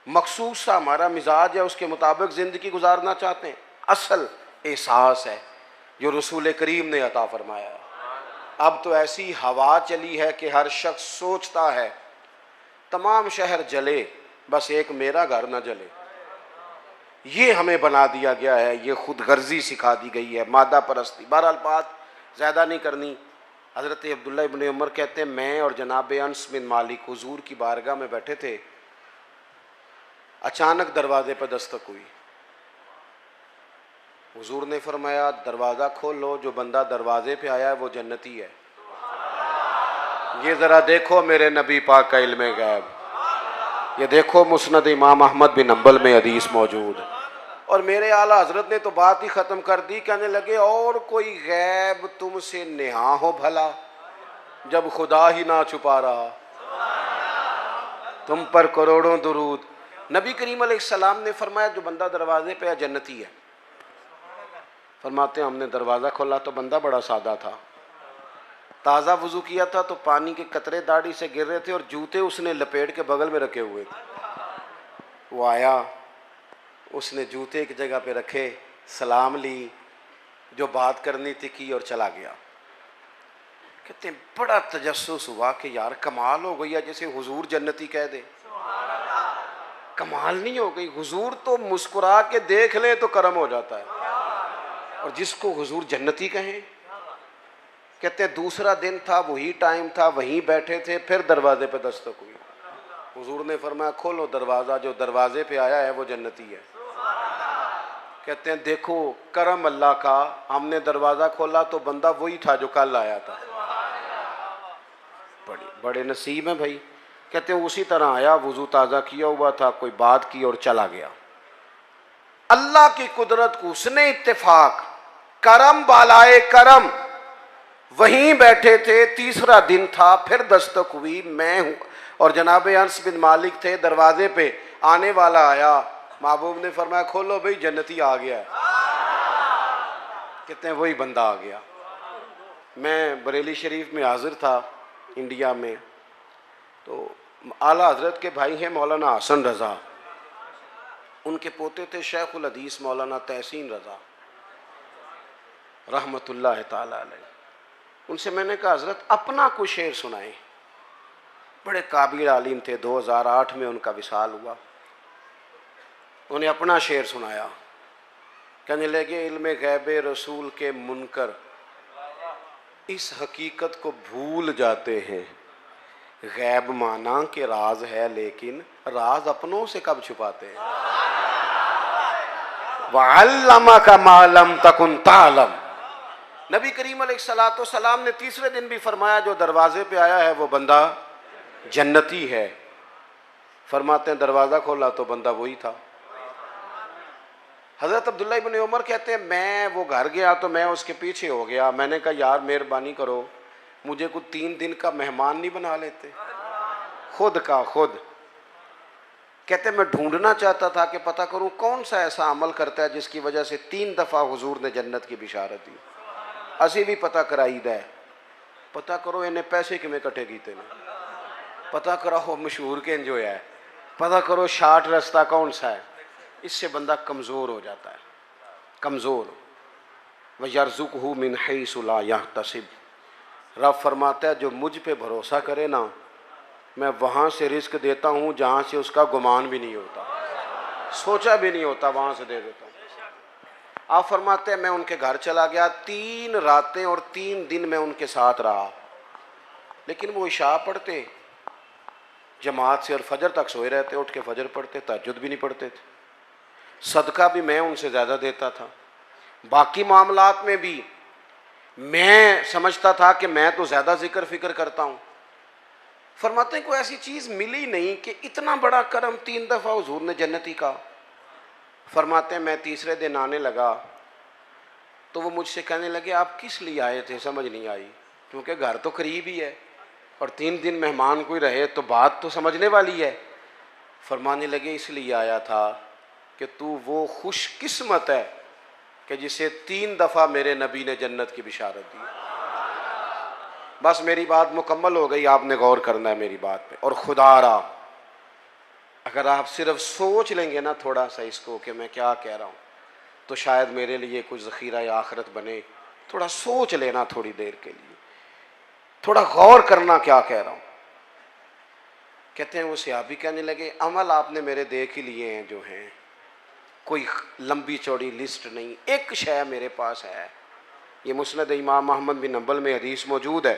मखसूस सा हमारा मिजाज है, उसके मुताबिक ज़िंदगी गुजारना चाहते हैं। असल एहसास है जो रसूल करीम ने अता फरमाया। अब तो ऐसी हवा चली है कि हर शख्स सोचता है तमाम शहर जले, बस एक मेरा घर ना जले। ये हमें बना दिया गया है, ये खुद गर्जी सिखा दी गई है, मादा परस्ती। बहरहाल बात ज़्यादा नहीं करनी। हज़रत अब्दुल्ला इब्न उमर कहते हैं मैं और जनाब अंस बिन मालिक हुजूर की बारगाह में बैठे थे। अचानक दरवाजे पर दस्तक हुई। हुजूर ने फरमाया दरवाज़ा खोलो, जो बंदा दरवाजे पे आया है वो जन्नती है। ये ज़रा देखो मेरे नबी पाक का इल्म गैब, ये देखो मुस्नद इमाम अहमद बिन हंबल में हदीस मौजूद। और मेरे आला हजरत ने तो बात ही ख़त्म कर दी, कहने लगे और कोई गैब तुमसे नेहा हो भला, जब खुदा ही ना छुपा रहा। तुम पर करोड़ों दुरूद। नबी करीम अलैहिस्सलाम ने फरमाया जो बंदा दरवाजे पे जन्नती है। फरमाते हैं हमने दरवाज़ा खोला तो बंदा बड़ा सादा था, ताज़ा वज़ू किया था तो पानी के कतरे दाढ़ी से गिर रहे थे और जूते उसने लपेट के बगल में रखे हुए थे। वो आया, उसने जूते एक जगह पे रखे, सलाम ली, जो बात करनी थी की और चला गया। कहते हैं बड़ा तजस्सुस हुआ कि यार कमाल हो गई है, जैसे हुजूर जन्नती कह दे। कमाल नहीं हो गई? हुजूर तो मुस्कुरा के देख ले तो करम हो जाता है, और जिसको हुजूर जन्नती कहें। कहते हैं दूसरा दिन था, वही टाइम था, वहीं बैठे थे, फिर दरवाजे पे दस्तक हुई। हुजूर ने फरमाया खोलो दरवाज़ा, जो दरवाजे पे आया है वो जन्नती है। कहते हैं देखो करम अल्लाह का, हमने दरवाज़ा खोला तो बंदा वही था जो कल आया था। बड़े नसीब हैं भाई। कहते हैं उसी तरह आया, वुजू ताज़ा किया हुआ था, कोई बात की और चला गया। अल्लाह की कुदरत को उसने इत्तेफाक, करम बालाए करम, वहीं बैठे थे, तीसरा दिन था, फिर दस्तक हुई, मैं हूं और जनाब अनस बिन मालिक थे दरवाजे पे, आने वाला आया, महबूब ने फरमाया खोलो भाई जन्नती आ गया है। कहते हैं वही बंदा आ गया। मैं बरेली शरीफ में हाजिर था इंडिया में, तो आला हजरत के भाई हैं मौलाना हसन रज़ा, उनके पोते थे शेखुल हदीस मौलाना तहसीन रज़ा रहमतुल्लाह ताला अलैह। उनसे मैंने कहा हजरत अपना कुछ शेर सुनाए। बड़े काबिल आलिम थे, 2008 में उनका विसाल हुआ। उन्हें अपना शेर सुनाया। कहने लगे इल्मे गैबे रसूल के मुनकर इस हकीकत को भूल जाते हैं, गैब माना के राज है लेकिन राज अपनों से कब छुपाते हैं। वअल्लमा का मालम तकुन तालम। नबी करीम अलैहिस्सलातो सलाम ने तीसरे दिन भी फरमाया जो दरवाजे पे आया है वो बंदा जन्नती है। फरमाते हैं दरवाज़ा खोला तो बंदा वही था। हज़रत अब्दुल्ला इब्न उमर कहते हैं मैं वो घर गया तो मैं उसके पीछे हो गया। मैंने कहा यार मेहरबानी करो, मुझे कुछ 3 दिन का मेहमान नहीं बना लेते, खुद का खुद। कहते मैं ढूंढना चाहता था कि पता करूं कौन सा ऐसा अमल करता है जिसकी वजह से 3 दफ़ा हुजूर ने जन्नत की बिशारत दी। असी भी पता कराई दै, पता करो इन्हें पैसे किमें इकट्ठे कीते ने, पता करो मशहूर के जो है, पता करो शार्ट रास्ता कौन सा है। इससे बंदा कमज़ोर हो जाता है, कमज़ोर। वयरज़ुक़हु मिन हैसु ला यहतसिब। रब फरमाता है जो मुझ पे भरोसा करे ना, मैं वहाँ से रिस्क देता हूँ जहाँ से उसका गुमान भी नहीं होता, सोचा भी नहीं होता, वहाँ से दे देता हूँ। आप फरमाते हैं मैं उनके घर चला गया, 3 रातें और 3 दिन मैं उनके साथ रहा, लेकिन वो इशा पढ़ते जमात से और फजर तक सोए रहते, उठ के फजर पढ़ते, तहज्जुद भी नहीं पढ़ते थे। सदका भी मैं उनसे ज़्यादा देता था, बाकी मामलात में भी मैं समझता था कि मैं तो ज़्यादा जिक्र फिक्र करता हूँ। फरमाते हैं कोई ऐसी चीज़ मिली नहीं कि इतना बड़ा करम 3 दफ़ा हुजूर ने जन्नती का। फरमाते हैं मैं तीसरे दिन आने लगा तो वो मुझसे कहने लगे आप किस लिए आए थे, समझ नहीं आई, क्योंकि घर तो करीब ही है और 3 दिन मेहमान कोई रहे तो बात तो समझने वाली है। फरमाने लगे इसलिए आया था कि तू वो खुशकिस्मत है कि जिसे 3 दफ़ा मेरे नबी ने जन्नत की बिशारत दी। बस मेरी बात मुकम्मल हो गई, आपने गौर करना है मेरी बात पे। और खुदारा अगर आप सिर्फ सोच लेंगे ना थोड़ा सा इसको कि मैं क्या कह रहा हूँ, तो शायद मेरे लिए कुछ ज़ख़ीरा या आखिरत बने। थोड़ा सोच लेना थोड़ी देर के लिए, थोड़ा गौर करना क्या कह रहा हूँ। कहते हैं वो सहाबी कहने लगे अमल आपने मेरे देख ही लिए हैं जो हैं, कोई लंबी चौड़ी लिस्ट नहीं, एक शय मेरे पास है। ये मुस्नद इमाम अहमद बिन हंबल में हदीस मौजूद है।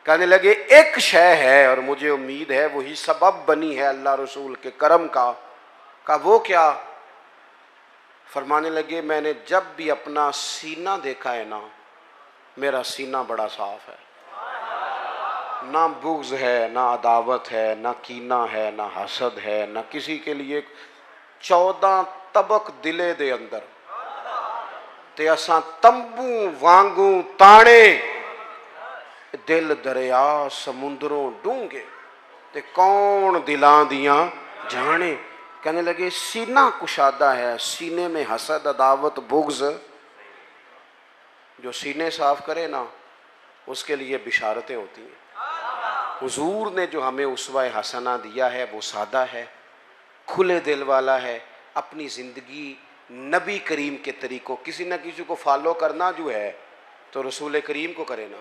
कहने लगे एक शय है और मुझे उम्मीद है वही सबब बनी है अल्लाह रसूल के करम का वो क्या। फरमाने लगे मैंने जब भी अपना सीना देखा है ना, मेरा सीना बड़ा साफ है, ना बुग़्ज़ है, ना अदावत है, ना कीना है, ना हसद है, ना किसी के लिए। 14 तबक दिले दे अंदर ते असां तंबू वांगू ताने, दिल दरिया समुंदरों डूंगे ते कौन दिलां दियां जाने। कहने लगे सीना कुशादा है, सीने में हसद अदावत बुग़्ज़, जो सीने साफ करे ना उसके लिए बिशारतें होती हैं। हुजूर ने जो हमें उसवा हसना दिया है वो सादा है, खुले दिल वाला है। अपनी ज़िंदगी नबी करीम के तरीक़ों, किसी न किसी को फॉलो करना जो है तो रसूल करीम को करे ना,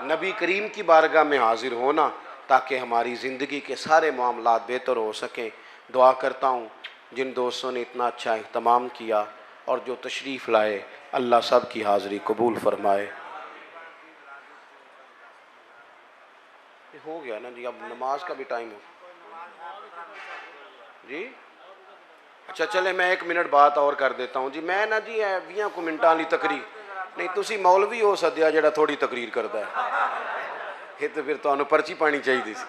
नबी करीम की बारगाह में हाजिर होना, ताकि हमारी ज़िंदगी के सारे मामलात बेहतर हो सकें। दुआ करता हूँ जिन दोस्तों ने इतना अच्छा इहतमाम किया और जो तशरीफ़ लाए, अल्लाह सब की हाज़िरी कबूल फ़रमाए। हो गया ना जी, अब नमाज का भी टाइम हो जी। अच्छा चले, मैं 1 मिनट बात और कर देता हूँ जी। मैं ना जी 20 मिनटां वाली तकरीर नहीं, तुसी मौलवी हो सद्या जिहड़ा थोड़ी तकरीर करता है, ये तो फिर तुहानू पर्ची पानी चाहिए सी।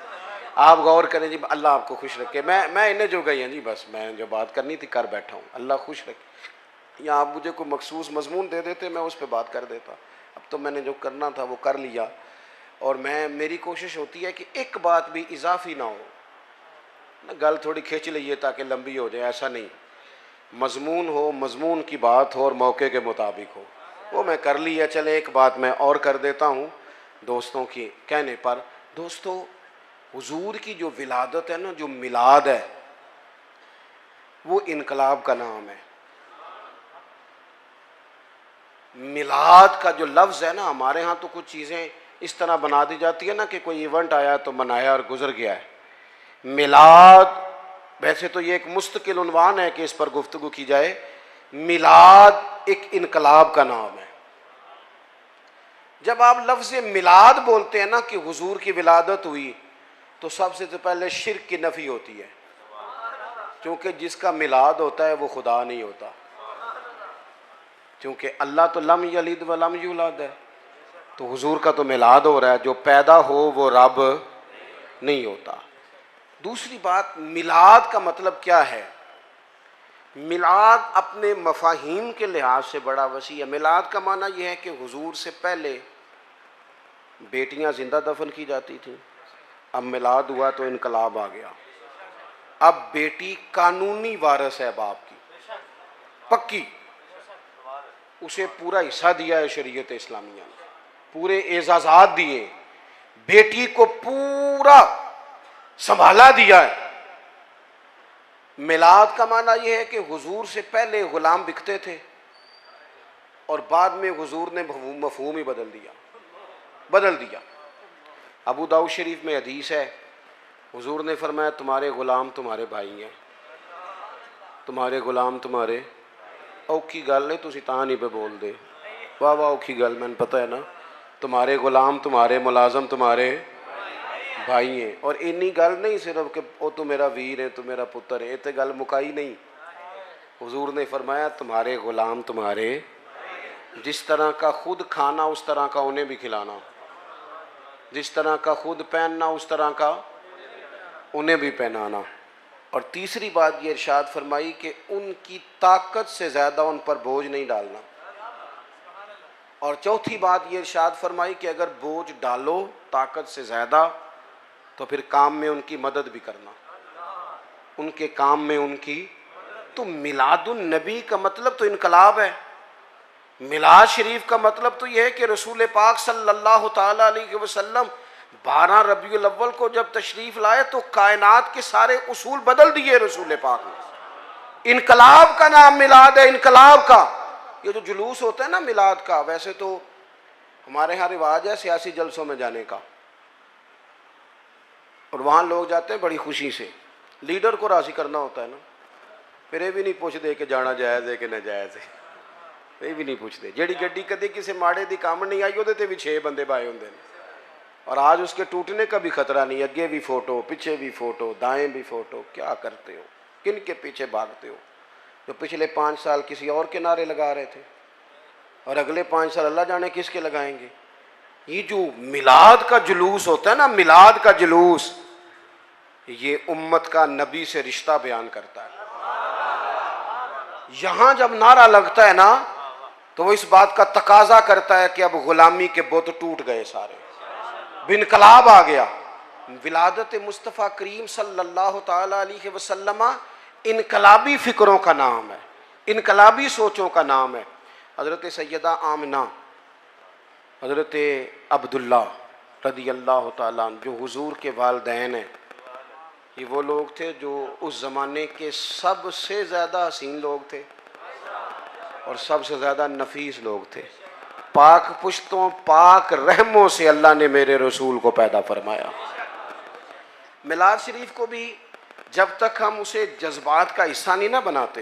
आप गौर करें जी, अल्लाह आपको खुश रखे। मैं इन्हें जो गई हैं जी, बस मैं जो बात करनी थी कर बैठा हूँ, अल्लाह खुश रखे। या आप मुझे कोई मखसूस मजमून दे देते, मैं उस पर बात कर देता। अब तो मैंने जो करना था वो कर लिया, और मेरी कोशिश होती है कि एक बात भी इजाफी ना हो ना, गल थोड़ी खिंच लीजिए ताकि लंबी हो जाए, ऐसा नहीं। मजमून हो, मजमून की बात हो और मौके के मुताबिक हो, वो मैं कर लिया। चले एक बात मैं और कर देता हूँ दोस्तों की कहने पर। दोस्तों, हुजूर की जो विलादत है ना, जो मिलाद है, वो इनकलाब का नाम है। मिलाद का जो लफ्ज़ है ना, हमारे यहाँ तो कुछ चीज़ें इस तरह बना दी जाती है ना कि कोई इवेंट आया तो मनाया और गुजर गया है। मिलाद वैसे तो ये एक मुस्तकिल उन्वान है कि इस पर गुफ्तगू की जाए। मिलाद एक इनकलाब का नाम है। जब आप लफ्ज़ मिलाद बोलते हैं ना कि हुजूर की विलादत हुई, तो सबसे तो पहले शिर्क की नफ़ी होती है, क्योंकि जिसका मिलाद होता है वो खुदा नहीं होता। क्योंकि अल्लाह तो लम यलिद व लम यूलद है, तो हुजूर का तो मिलाद हो रहा है। जो पैदा हो वो रब नहीं होता। दूसरी बात, मिलाद का मतलब क्या है? मिलाद अपने मफाहीम के लिहाज से बड़ा वसी है। मिलाद का माना यह है कि हुजूर से पहले बेटियां जिंदा दफन की जाती थी, अब मिलाद हुआ तो इनकलाब आ गया। अब बेटी कानूनी वारिस है बाप की, पक्की। उसे पूरा हिस्सा दिया है शरीयत इस्लामिया ने, पूरे एजाजात दिए, बेटी को पूरा संभाला दिया है। मिलाद का माना यह है कि हुजूर से पहले गुलाम बिकते थे और बाद में हुजूर ने मफहूम ही बदल दिया। अबू दाऊद शरीफ में हदीस है, हुजूर ने फरमाया तुम्हारे गुलाम तुम्हारे भाई हैं, तुम्हारे गुलाम तुम्हारे। औखी गल है, तुसी तां नहीं पे बोल दे, वाह वाह औखी गल, मैंने पता है ना। तुम्हारे गुलाम तुम्हारे मुलाजम तुम्हारे भाई हैं। और इन्नी गल नहीं सिर्फ कि वो तो मेरा वीर है, तो मेरा पुत्र है, ये तो गल मुकाई नहीं। हुजूर ने फरमाया तुम्हारे गुलाम तुम्हारे, जिस तरह का खुद खाना उस तरह का उन्हें भी खिलाना, जिस तरह का खुद पहनना उस तरह का उन्हें भी पहनाना। और तीसरी बात ये इरशाद फरमाई कि उनकी ताकत से ज़्यादा उन पर बोझ नहीं डालना। और चौथी बात ये इरशाद फरमाई कि अगर बोझ डालो ताकत से ज़्यादा तो फिर काम में उनकी मदद भी करना, उनके काम में उनकी। तो मिलादुन नबी का मतलब तो इनकलाब है। मिलाद शरीफ का मतलब तो यह है कि रसूल पाक सल्लल्लाहु ताला अलैहि वसल्लम 12 रबीउल अव्वल को जब तशरीफ़ लाए तो कायनात के सारे उसूल बदल दिए रसूल पाक ने। इनकलाब का नाम मिलाद है, इनकलाब का। ये जो जुलूस होता है ना मिलाद का, वैसे तो हमारे यहाँ रिवाज है सियासी जलसों में जाने का, और वहाँ लोग जाते हैं बड़ी खुशी से, लीडर को राज़ी करना होता है ना, फिर ये भी नहीं पूछते कि जाना जायज़ है कि नाजायज़ है, ये भी नहीं पूछते। जेड़ी गड्डी कदे किसी माड़े दी काम नहीं आई, वो भी 6 बंदे पाए होंगे, और आज उसके टूटने का भी खतरा नहीं। अगे भी फोटो, पीछे भी फोटो, दाएं भी फोटो। क्या करते हो, किन के पीछे भागते हो? जो पिछले 5 साल किसी और के नारे लगा रहे थे और अगले 5 साल अल्लाह जाने किसके लगाएंगे। ये जो मिलाद का जुलूस होता है ना, मिलाद का जुलूस, ये उम्मत का नबी से रिश्ता बयान करता है। यहां जब नारा लगता है ना, तो वो इस बात का तकाजा करता है कि अब गुलामी के बुत टूट गए सारे, बिनकलाब आ गया। विलादत मुस्तफ़ा करीम सल्लल्लाहु ताला अलैहि वसल्लम इनकलाबी फ़िक्रों का नाम है, इनकलाबी सोचों का नाम है। हज़रत सैयदा आमिना हज़रत अब्दुल्ला रदी अल्लाह ताला अन्हु जो हुजूर के वालिदैन हैं, ये वो लोग थे जो उस ज़माने के सबसे ज़्यादा हसीन लोग थे और सबसे ज़्यादा नफीस लोग थे। पाक पुश्तों पाक रहमों से अल्लाह ने मेरे रसूल को पैदा फरमाया। मिलाद शरीफ को भी जब तक हम उसे जज्बात का हिस्सा नहीं ना बनाते,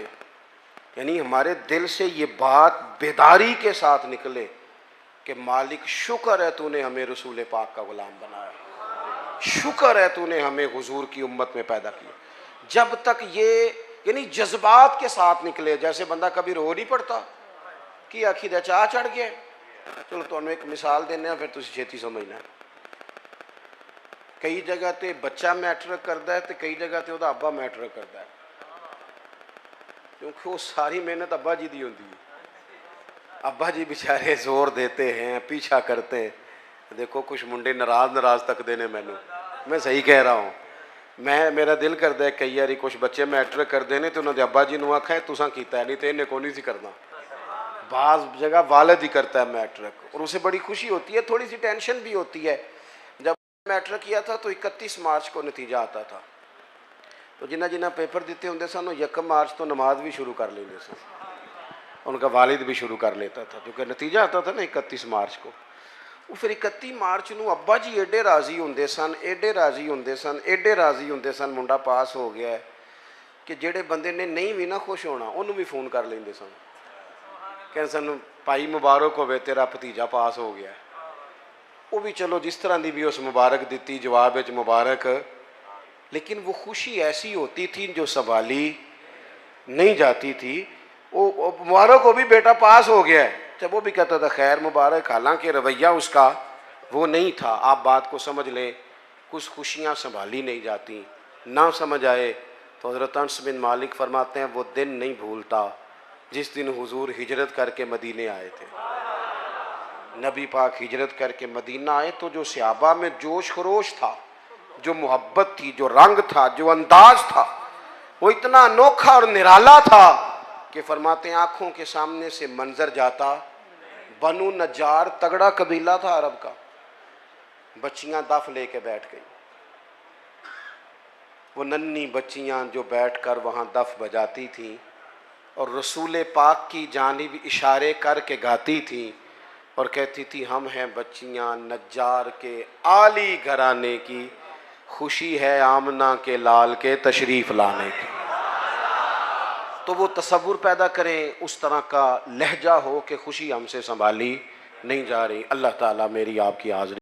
यानी हमारे दिल से ये बात बेदारी के साथ निकले कि मालिक शुक्र है तूने हमें रसूल पाक का गुलाम बनाया, शुक्र है तूने हमें हुजूर की उम्मत में पैदा किया, जब तक ये यानी जज्बात के साथ निकले। जैसे बंदा कभी रो नहीं पड़ता कि आखी दा चाह चढ़ गया। चलो तुहानू एक मिसाल देने, फिर तुसीं छेती समझना। कई जगह ते बच्चा मैटर करता है तो कई जगह ते उहदा अब्बा मैटर करता है, क्योंकि वो सारी मेहनत अब्बा जी दी होती है। अब्बा जी बेचारे जोर देते हैं, पीछा करते हैं। देखो कुछ मुंडे नाराज तकते ने मैनू, मैं सही कह रहा हूँ। मेरा दिल करता है कई बार कुछ बच्चे मैट्रिक करते हैं तो उन्होंने अब्बा जी को आखा तुसा किया नहीं तो इन्हें को नहीं सी करना। बाज़ जगह वालिद ही करता है मैट्रिक और उसे बड़ी खुशी होती है, थोड़ी सी टेंशन भी होती है। जब मैट्रिक किया था तो 31 मार्च को नतीजा आता था, तो जिन्हें जिन्हें पेपर दिते होंगे सन 1 मार्च तो नमाज भी शुरू कर लेंगे सन, उनका वालिद भी शुरू कर लेता था, क्योंकि नतीजा आता था ना 31 मार्च को। वो फिर 31 मार्च को अब्बा जी एडे राजी होंगे सन, एडे राजी होंगे सन, एडे राजी होंगे सन, मुंडा पास हो गया है कि जेडे बंदे ने नहीं भी ना खुश होना उन्होंने भी फोन कर लेंगे सन, कह सन भाई मुबारक हो तेरा भतीजा पास हो गया। वो भी चलो जिस तरह की भी उस मुबारक दी, जवाब में मुबारक, लेकिन वो खुशी ऐसी होती थी जो संभाली नहीं जाती थी। वो मुबारक हो भी बेटा पास हो गया है, जब वो भी कहता था खैर मुबारक, हालांकि रवैया उसका वो नहीं था। आप बात को समझ लें, कुछ खुशियाँ संभाली नहीं जाती। ना समझ आए तो हज़रत अनस बिन मालिक फरमाते हैं वो दिन नहीं भूलता जिस दिन हुजूर हिजरत करके मदीने आए थे। नबी पाक हिजरत करके मदीना आए तो जो सहाबा में जोश खरोश था, जो मोहब्बत थी, जो रंग था, जो अंदाज था, वो इतना अनोखा और निराला था कि फरमाते हैं आँखों के सामने से मंजर जाता। बनु नज्जार तगड़ा कबीला था अरब का, बच्चियां दफ लेके बैठ गई। वो नन्ही बच्चियां जो बैठकर वहाँ दफ बजाती थीं और रसूल पाक की जानिब इशारे करके गाती थीं और कहती थी हम हैं बच्चियां नज्जार के आली घराने की, खुशी है आमना के लाल के तशरीफ़ लाने की। तो वो तसव्वुर पैदा करें, उस तरह का लहजा हो कि खुशी हमसे संभाली नहीं जा रही। अल्लाह ताला मेरी आपकी हाज़िरी